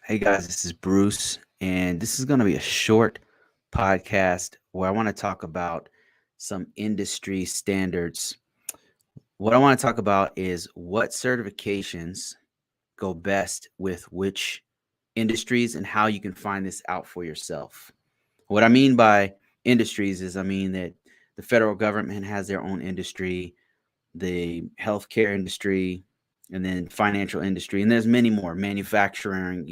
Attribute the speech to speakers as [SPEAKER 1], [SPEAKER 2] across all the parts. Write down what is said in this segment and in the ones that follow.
[SPEAKER 1] Hey guys, this is Bruce, and this is going to be a short podcast where I want to talk about some industry standards. What I want to talk about is what certifications go best with which industries and how you can find this out for yourself. What I mean by industries is I mean that the federal government has their own industry, the healthcare industry, and then financial industry, and there's many more, manufacturing.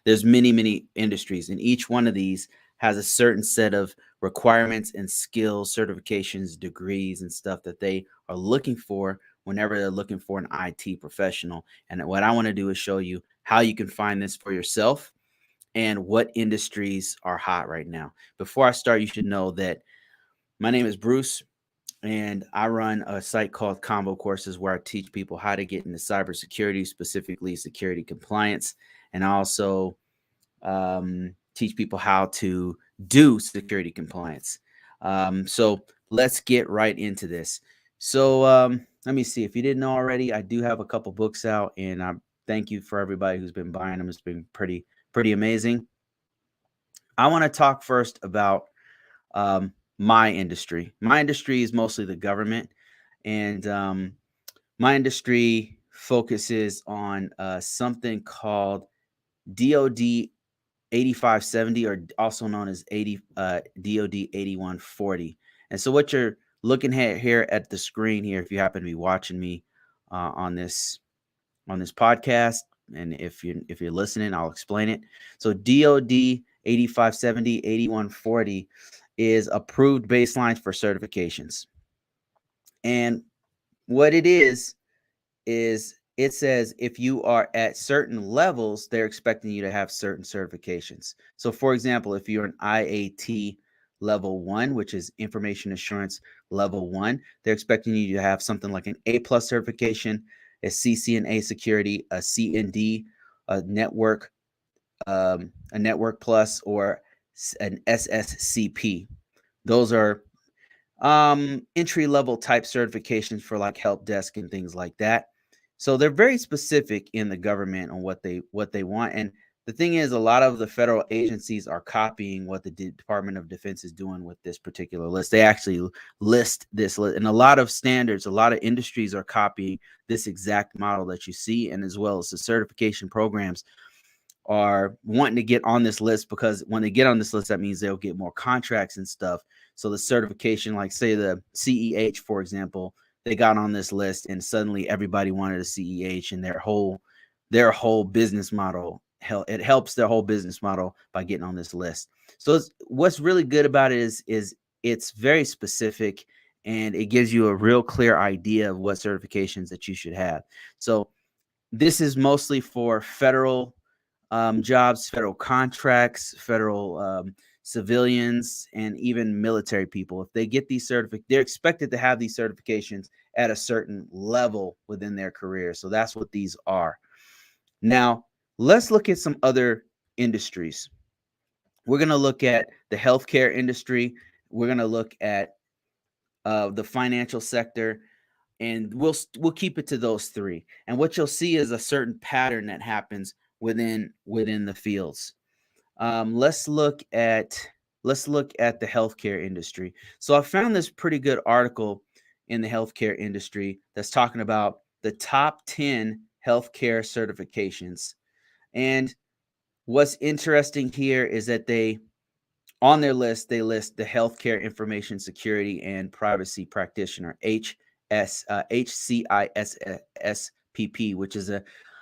[SPEAKER 1] There's many industries, and each one of these has a certain set of requirements and skills, certifications, degrees, and stuff that they are looking for whenever they're looking for an IT professional. And what I want to do is show you how you can find this for yourself and what industries are hot right now. Before I start, you should know that my name is Bruce, and I run a site called Convocourses where I teach people how to get into cybersecurity, specifically security compliance, and I also teach people how to do security compliance. So let's get right into this. So let me see. If you didn't know already, I do have a couple books out, and I thank you for everybody who's been buying them. It's been pretty amazing. I want to talk first about my industry. My industry is mostly the government, and my industry focuses on something called DoD 8570, or also known as 80 DoD 8140. And so, what you're looking at here at the screen here, if you happen to be watching me on this podcast, and if you're listening, I'll explain it. So DoD 8570 8140 is approved baselines for certifications. And what it is it says if you are at certain levels, they're expecting you to have certain certifications. So for example, if you're an IAT level 1, which is information assurance level 1, they're expecting you to have something like an A plus certification, a CCNA security, a CND, a network plus, or an SSCP. Those are entry level type certifications for like help desk and things like that. So they're very specific in the government on what they want. And the thing is, a lot of the federal agencies are copying what the Department of Defense is doing with this particular list. They actually list this list, and a lot of standards, a lot of industries are copying this exact model that you see, and as well as the certification programs are wanting to get on this list, because when they get on this list, that means they'll get more contracts and stuff. So the certification, like say the CEH, for example, they got on this list and suddenly everybody wanted a CEH, and their whole business model, it helps their whole business model by getting on this list. So what's really good about it is it's very specific, and it gives you a real clear idea of what certifications that you should have. So this is mostly for federal jobs, federal contracts, federal civilians, and even military people. If they get these they're expected to have these certifications at a certain level within their career. So that's what these are. Now, let's look at some other industries. We're going to look at the healthcare industry. We're going to look at the financial sector, and we'll keep it to those three. And what you'll see is a certain pattern that happens within the fields. Let's look at the healthcare industry. So I found this pretty good article in the healthcare industry that's talking about the top 10 healthcare certifications. And what's interesting here is that on their list, they list the healthcare information security and privacy practitioner, HCISSPP, which is a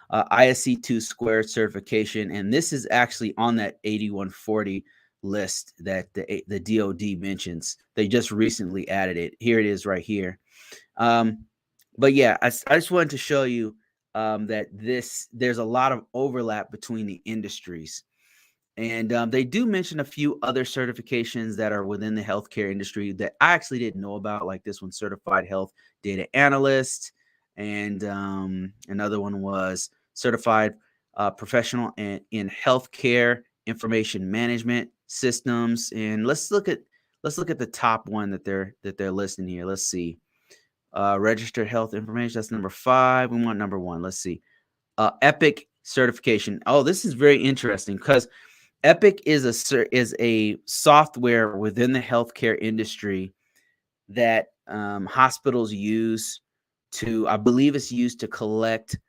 [SPEAKER 1] ISC2 squared certification. And this is actually on that 8140 list that the DoD mentions. They just recently added it. Here it is right here. But yeah, I just wanted to show you that there's a lot of overlap between the industries. And they do mention a few other certifications that are within the healthcare industry that I actually didn't know about, like this one, certified health data analyst, and another one was certified professional in healthcare information management systems. And let's look at the top one that they're listing here. Let's see, registered health information. That's number 5. We want number 1. Let's see, Epic certification. Oh, this is very interesting because Epic is a software within the healthcare industry that hospitals use to, I believe, it's used to collect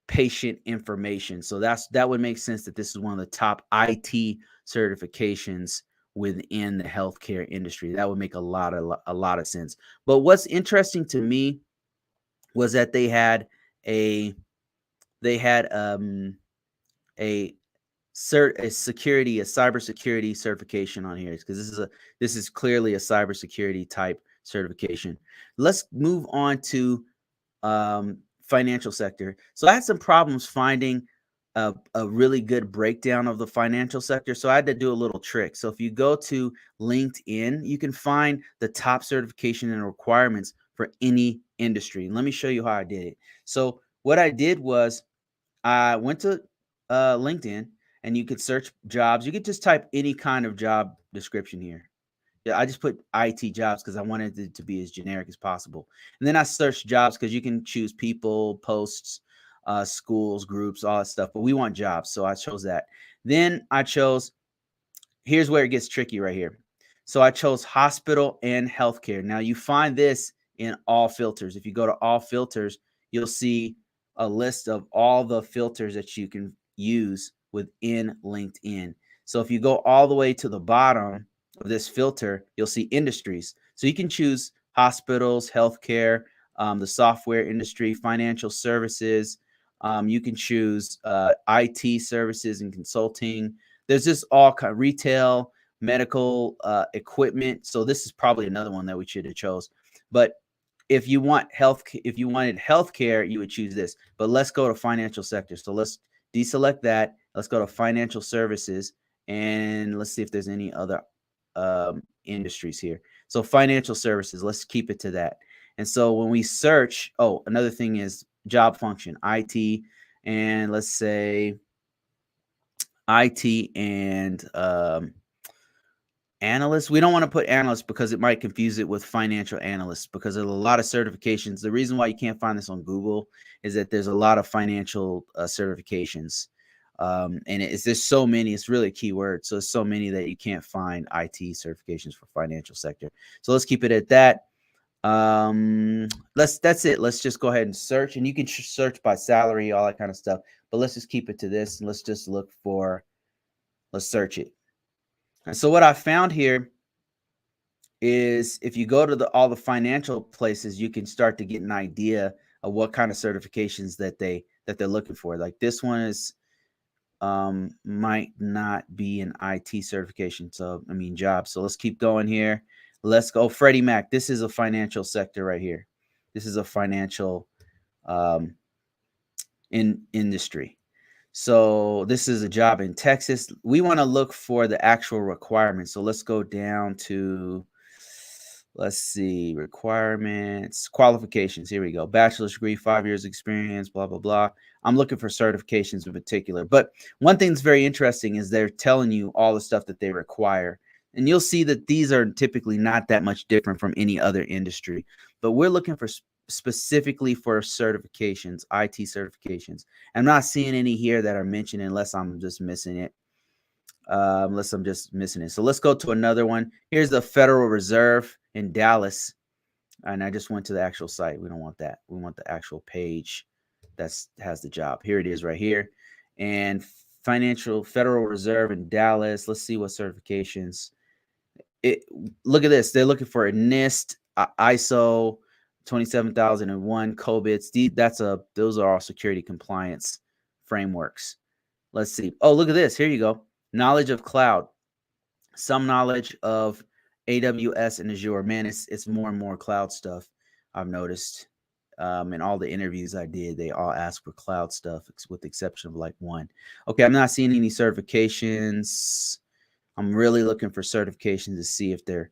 [SPEAKER 1] patient information. So that would make sense that this is one of the top IT certifications within the healthcare industry. That would make a lot of sense. But what's interesting to me was that they had a a cybersecurity certification on here, because this is clearly a cybersecurity type certification. Let's move on to financial sector. So I had some problems finding a really good breakdown of the financial sector. So I had to do a little trick. So if you go to LinkedIn, you can find the top certification and requirements for any industry. And let me show you how I did it. So what I did was I went to LinkedIn, and you could search jobs. You could just type any kind of job description here. Yeah, I just put IT jobs because I wanted it to be as generic as possible. And then I searched jobs because you can choose people, posts, schools, groups, all that stuff. But we want jobs, so I chose that. Then I chose, here's where it gets tricky right here. So I chose hospital and healthcare. Now you find this in all filters. If you go to all filters, you'll see a list of all the filters that you can use within LinkedIn. So if you go all the way to the bottom of this filter, you'll see industries. So you can choose hospitals, healthcare, the software industry, financial services. You can choose IT services and consulting. There's just all kind of retail, medical equipment. So this is probably another one that we should have chose. But if you wanted healthcare, you would choose this. But let's go to financial sector. So let's deselect that. Let's go to financial services, and let's see if there's any other industries here. So financial services, let's keep it to that. And so when we search, oh, another thing is job function, IT, and let's say IT and analyst. We don't want to put analyst because it might confuse it with financial analyst, because there's a lot of certifications. The reason why you can't find this on Google is that there's a lot of financial certifications. And it's there's so many, it's really a keyword. So there's so many that you can't find IT certifications for financial sector. So let's keep it at that. That's it. Let's just go ahead and search, and you can search by salary, all that kind of stuff. But let's just keep it to this, and let's just look for, let's search it. And so what I found here is if you go to all the financial places, you can start to get an idea of what kind of certifications that they're looking for. Like this one is might not be an IT certification. So I mean job. So let's keep going here. Let's go Freddie Mac. This is a financial sector right here. This is a financial industry. So this is a job in Texas. We want to look for the actual requirements. So let's go down to, let's see, requirements, qualifications. Here we go. Bachelor's degree, 5 years experience, blah, blah, blah. I'm looking for certifications in particular. But one thing that's very interesting is they're telling you all the stuff that they require. And you'll see that these are typically not that much different from any other industry. But we're looking for specifically for certifications, IT certifications. I'm not seeing any here that are mentioned unless I'm just missing it. So let's go to another one. Here's the Federal Reserve in Dallas. And I just went to the actual site. We don't want that. We want the actual page that has the job. Here it is right here. And Federal Reserve in Dallas. Let's see what certifications. Look at this. They're looking for a NIST, ISO 27001, COBITS. Those are all security compliance frameworks. Let's see. Oh, look at this. Here you go. Knowledge of cloud. Some knowledge of AWS and Azure. Man, it's more and more cloud stuff, I've noticed. In all the interviews I did, they all ask for cloud stuff, with the exception of like one. Okay, I'm not seeing any certifications. I'm really looking for certifications to see if they're,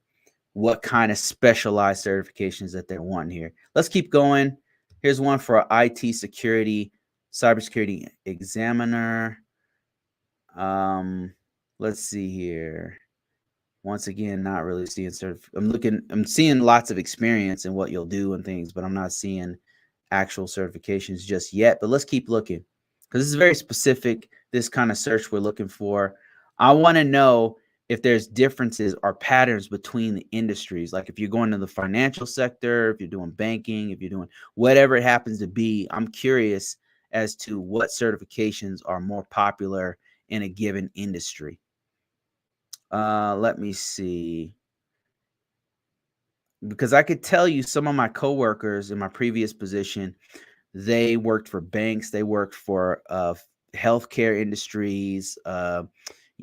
[SPEAKER 1] what kind of specialized certifications that they're wanting here. Let's keep going. Here's one for IT security, cybersecurity examiner. Let's see here. Once again, not really seeing I'm seeing lots of experience in what you'll do and things, but I'm not seeing actual certifications just yet. But let's keep looking, because this is very specific, this kind of search we're looking for. I want to know if there's differences or patterns between the industries. Like if you're going to the financial sector, if you're doing banking, if you're doing whatever it happens to be, I'm curious as to what certifications are more popular in a given industry. Let me see. Because I could tell you some of my coworkers in my previous position, they worked for banks, they worked for healthcare industries,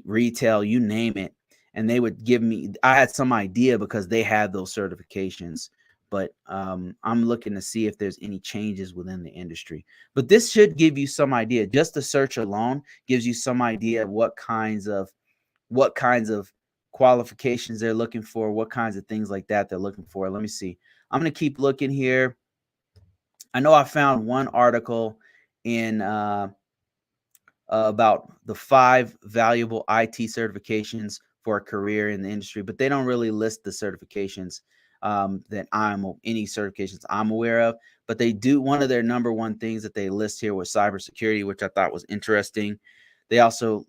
[SPEAKER 1] retail, you name it. And they would give me, I had some idea because they had those certifications. But I'm looking to see if there's any changes within the industry. But this should give you some idea. Just the search alone gives you some idea of what kinds of qualifications they're looking for, what kinds of things like that they're looking for. Let me see. I'm going to keep looking here. I know I found one article in about the 5 valuable IT certifications for a career in the industry, but they don't really list the certifications that any certifications I'm aware of. But they do, one of their number one things that they list here was cybersecurity, which I thought was interesting. They also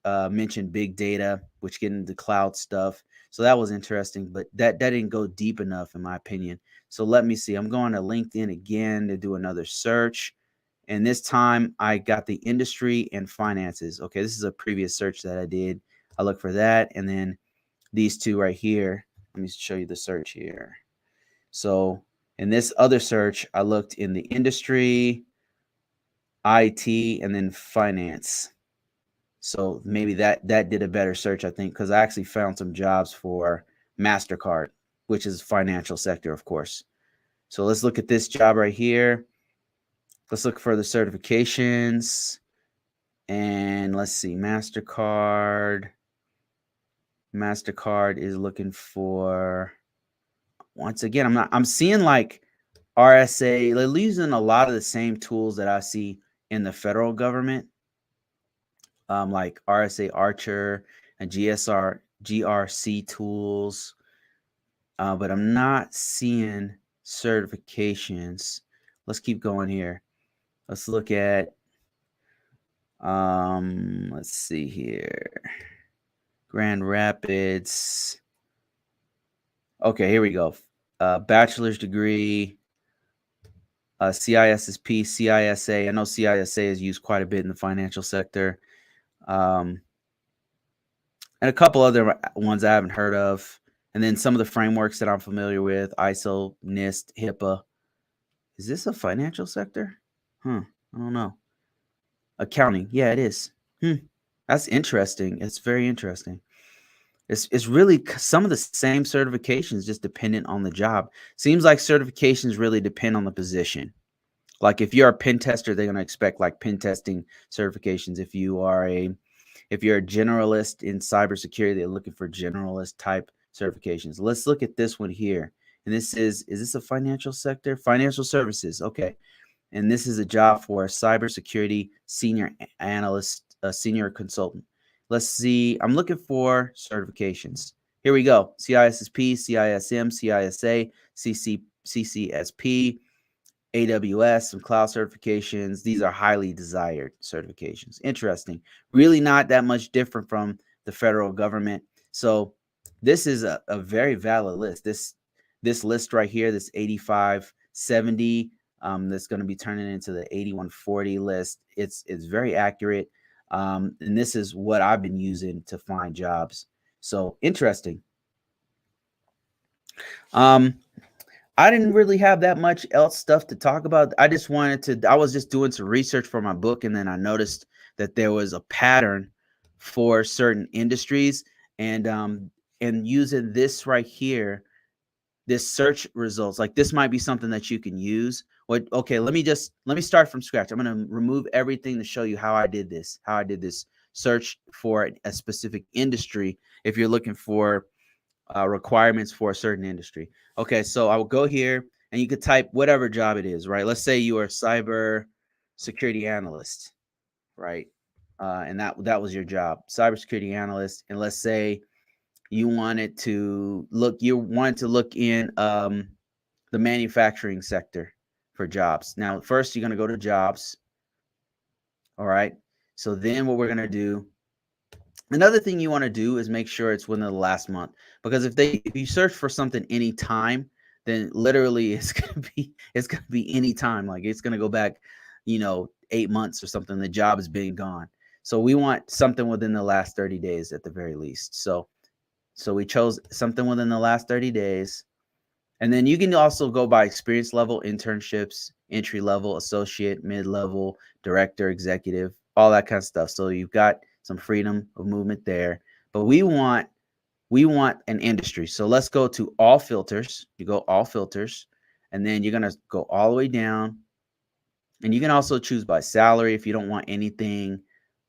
[SPEAKER 1] mentioned big data, which get into cloud stuff. So that was interesting, but that didn't go deep enough in my opinion. So let me see. I'm going to LinkedIn again to do another search. And this time I got the industry and finances. Okay, this is a previous search that I did. I look for that. And then these two right here. Let me show you the search here. So in this other search, I looked in the industry, IT, and then finance. So maybe that did a better search, I think, because I actually found some jobs for MasterCard, which is financial sector, of course. So let's look at this job right here. Let's look for the certifications. And let's see, MasterCard. MasterCard is looking for, once again, I'm seeing like RSA. They're using a lot of the same tools that I see in the federal government, like RSA Archer and GRC tools. But I'm not seeing certifications. Let's keep going here. Let's look at, let's see here. Grand Rapids. Okay, here we go. Bachelor's degree, CISSP, CISA. I know CISA is used quite a bit in the financial sector. And a couple other ones I haven't heard of. And then some of the frameworks that I'm familiar with, ISO, NIST, HIPAA. Is this a financial sector? I don't know. Accounting. Yeah, it is. That's interesting. It's very interesting. It's really some of the same certifications, just dependent on the job. Seems like certifications really depend on the position. Like if you're a pen tester, they're going to expect like pen testing certifications. If you're a generalist in cybersecurity, they're looking for generalist type certifications. Let's look at this one here. And this is this a financial sector? Financial services. Okay. And this is a job for a cybersecurity senior analyst, a senior consultant. Let's see. I'm looking for certifications. Here we go. CISSP, CISM, CISA, CCSP, AWS, some cloud certifications. These are highly desired certifications. Interesting. Really not that much different from the federal government. So this is a very valid list. This list right here, this 8570, that's going to be turning into the 8140 list. It's very accurate. And this is what I've been using to find jobs. So interesting. I didn't really have that much else stuff to talk about. I was just doing some research for my book, and then I noticed that there was a pattern for certain industries, and using this right here, this search results, like this might be something that you can use. Okay, let me start from scratch. I'm going to remove everything to show you how I did this search for a specific industry if you're looking for requirements for a certain industry. Okay, so I will go here and you could type whatever job it is, right? Let's say you are a cyber security analyst, right? And that was your job, cybersecurity analyst. And let's say you wanted to look in the manufacturing sector for jobs. Now, first you're going to go to jobs, All right. So then what we're going to do, another thing you want to do is make sure it's within the last month, because if you search for something anytime, then literally it's gonna be anytime. Like it's gonna go back, 8 months or something. The job has been gone. So we want something within the last 30 days at the very least. So we chose something within the last 30 days. And then you can also go by experience level, internships, entry level, associate, mid level, director, executive, all that kind of stuff. So you've got some freedom of movement there. But we want an industry. So let's go to all filters. You go all filters, and then you're gonna go all the way down. And you can also choose by salary if you don't want anything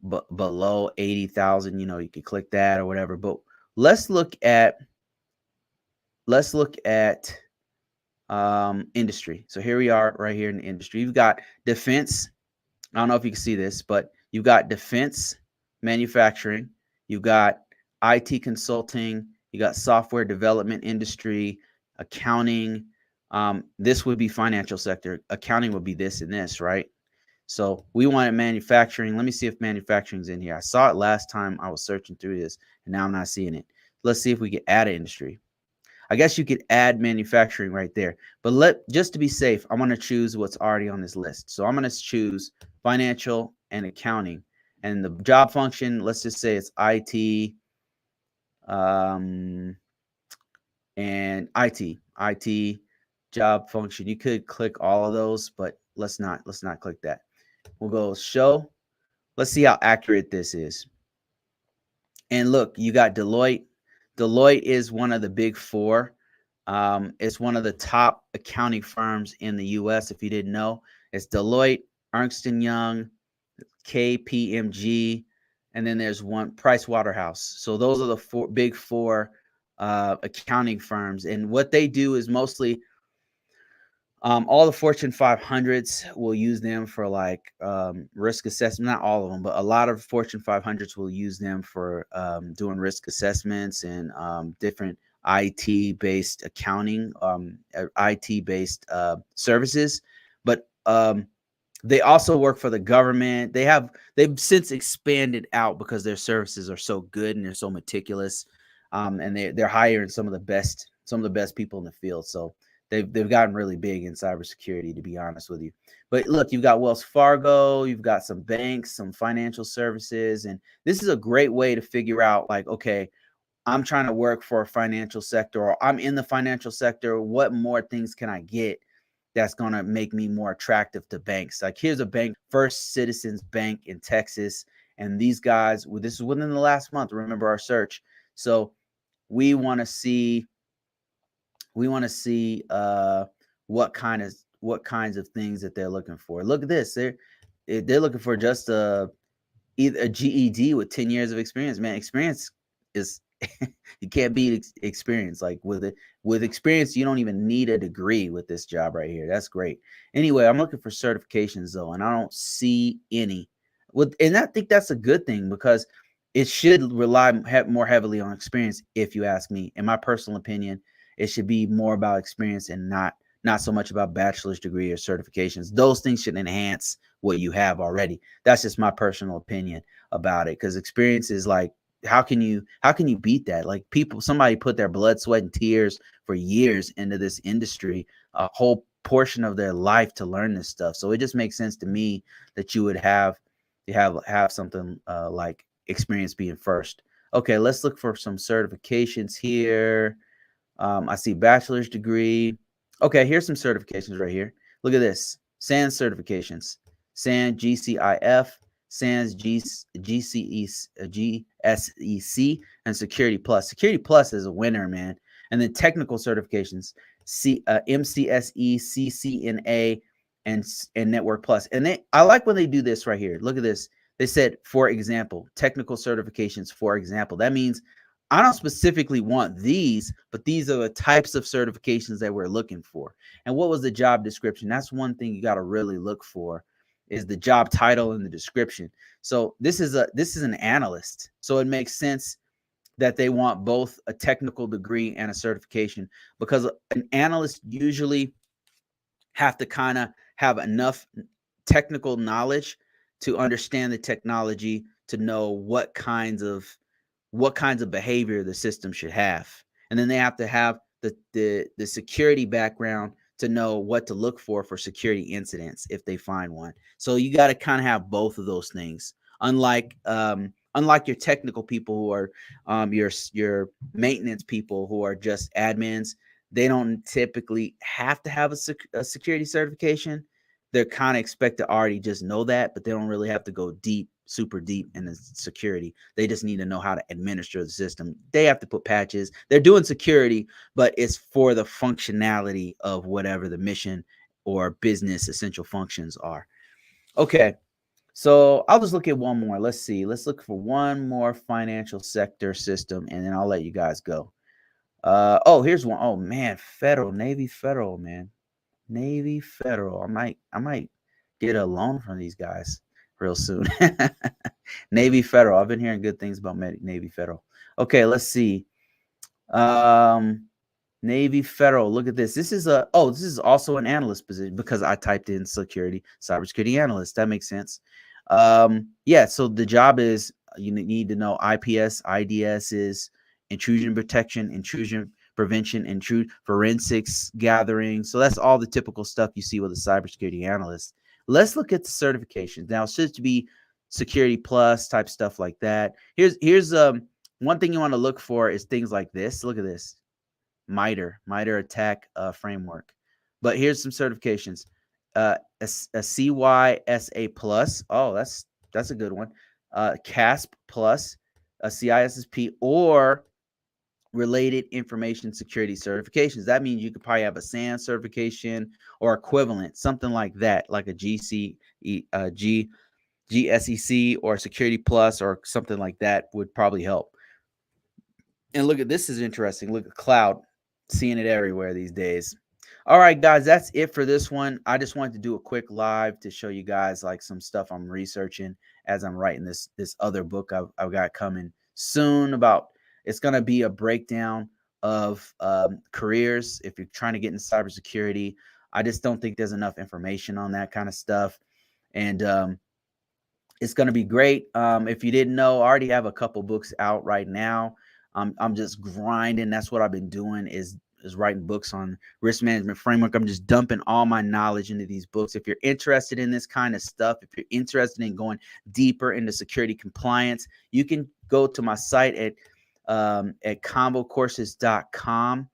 [SPEAKER 1] but below 80,000. You could click that or whatever. But let's look at let's look at industry. So here we are right here in the industry. You've got defense. I don't know if you can see this, but you've got defense, manufacturing, you've got IT consulting, you got software development industry, accounting. This would be financial sector. Accounting would be this and this, right? So we wanted manufacturing. Let me see if manufacturing's in here. I saw it last time I was searching through this, and now I'm not seeing it. Let's see if we can add an industry. I guess you could add manufacturing right there, but just to be safe, I'm going to choose what's already on this list. So I'm going to choose financial and accounting, and the job function, let's just say it's IT, and IT job function. You could click all of those, but let's not click that. We'll go show. Let's see how accurate this is. And look, you got Deloitte. Deloitte is one of the big four. It's one of the top accounting firms in the U.S. If you didn't know, it's Deloitte, Ernst & Young, KPMG, and then there's one Price Waterhouse. So those are the big four accounting firms. And what they do is mostly all the Fortune 500s will use them for like risk assessment. Not all of them, but a lot of Fortune 500s will use them for doing risk assessments and different IT-based accounting, IT-based services. But they also work for the government. They've since expanded out because their services are so good and they're so meticulous, and they're hiring some of the best people in the field. So they've gotten really big in cybersecurity, to be honest with you. But look, you've got Wells Fargo, you've got some banks, some financial services, and this is a great way to figure out, like, okay, I'm trying to work for a financial sector, or I'm in the financial sector. What more things can I get that's going to make me more attractive to banks? Like, here's a bank, First Citizens Bank in Texas. And these guys, this is within the last month. Remember our search. So we want to see what kinds of things that they're looking for. Look at this. They're looking for just either a GED with 10 years of experience. Man, experience is you can't beat experience. Like with experience, you don't even need a degree with this job right here. That's great. Anyway, I'm looking for certifications though, and I don't see any. And I think that's a good thing, because it should rely more heavily on experience. If you ask me, in my personal opinion, it should be more about experience and not so much about bachelor's degree or certifications. Those things should enhance what you have already. That's just my personal opinion about it, because experience is like, how can you beat that? Like, somebody put their blood, sweat, and tears for years into this industry, a whole portion of their life to learn this stuff. So it just makes sense to me that you would have something like experience being first. Okay, let's look for some certifications here. I see bachelor's degree. Okay, here's some certifications right here. Look at this. SANS certifications. SANS GCIF, SANS GSEC, and Security Plus. Security Plus is a winner, man. And then technical certifications, MCSE, CCNA, and Network Plus. And I like when they do this right here. Look at this. They said, for example, technical certifications, for example. That means I don't specifically want these, but these are the types of certifications that we're looking for. And what was the job description? That's one thing you got to really look for, is the job title and the description. So this is an analyst. So it makes sense that they want both a technical degree and a certification, because an analyst usually have to kind of have enough technical knowledge to understand the technology, to know what kinds of behavior the system should have. And then they have to have the security background to know what to look for security incidents if they find one. So you got to kind of have both of those things. Unlike your technical people who are your maintenance people who are just admins, they don't typically have to have a security certification. They're kind of expected to already just know that, but they don't really have to go deep, super deep in the security. They just need to know how to administer the system. They have to put patches. They're doing security, but it's for the functionality of whatever the mission or business essential functions are. Okay. So I'll just look at one more. Let's see. Let's look for one more financial sector system, and then I'll let you guys go. Oh, here's one. Oh man, Federal, Navy Federal, man. Navy Federal. I might get a loan from these guys real soon. Navy Federal. I've been hearing good things about Navy Federal. Okay, let's see. Um, Navy Federal. Look at this. This is also an analyst position because I typed in cybersecurity analyst. That makes sense. Yeah, so the job is you need to know IPS, IDS is intrusion protection, intrusion prevention, forensics gathering. So that's all the typical stuff you see with a cybersecurity analyst. Let's look at the certifications. Now, it should be security plus type stuff like that. Here's one thing you want to look for is things like this. Look at this. MITRE attack framework. But here's some certifications. A CYSA plus. Oh, that's a good one. CASP plus, a CISSP, or related information security certifications. That means you could probably have a SAN certification or equivalent, something like that, like a GSEC or Security Plus or something like that would probably help. And look at this is interesting. Look at cloud, seeing it everywhere these days. All right, guys, that's it for this one. I just wanted to do a quick live to show you guys like some stuff I'm researching as I'm writing this other book I've got coming soon about. It's going to be a breakdown of careers if you're trying to get into cybersecurity. I just don't think there's enough information on that kind of stuff. And it's going to be great. If you didn't know, I already have a couple books out right now. I'm just grinding. That's what I've been doing is writing books on risk management framework. I'm just dumping all my knowledge into these books. If you're interested in this kind of stuff, if you're interested in going deeper into security compliance, you can go to my site at convocourses.com.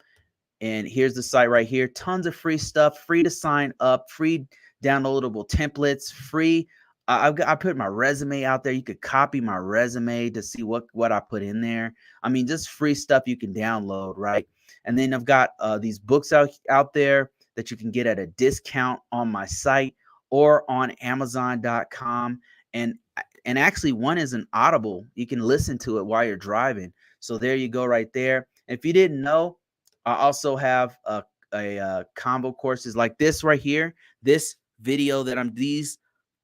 [SPEAKER 1] And here's the site right here. Tons of free stuff, free to sign up, free downloadable templates, free. I put my resume out there. You could copy my resume to see what I put in there. I mean, just free stuff you can download, right? And then I've got these books out there that you can get at a discount on my site or on Amazon.com. And actually, one is an Audible. You can listen to it while you're driving. So there you go, right there. If you didn't know, I also have a combo courses like this right here. This video that these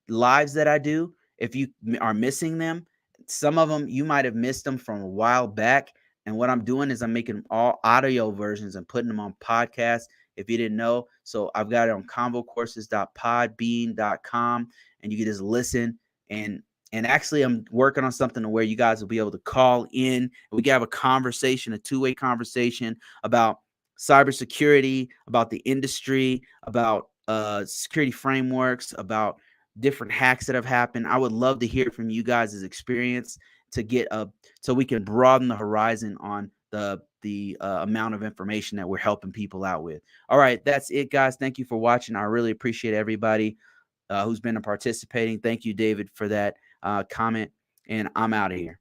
[SPEAKER 1] lives that I do, if you are missing them, some of them you might have missed them from a while back. And what I'm doing is I'm making all audio versions and putting them on podcasts if you didn't know. So I've got it on convocourses.podbean.com, and you can just listen. And actually I'm working on something where you guys will be able to call in and we can have a conversation, a two-way conversation about cybersecurity, about the industry, about security frameworks, about different hacks that have happened. I would love to hear from you guys' experience to get so we can broaden the horizon on the amount of information that we're helping people out with. All right, that's it, guys. Thank you for watching. I really appreciate everybody who's been participating. Thank you, David, for that comment, and I'm out of here.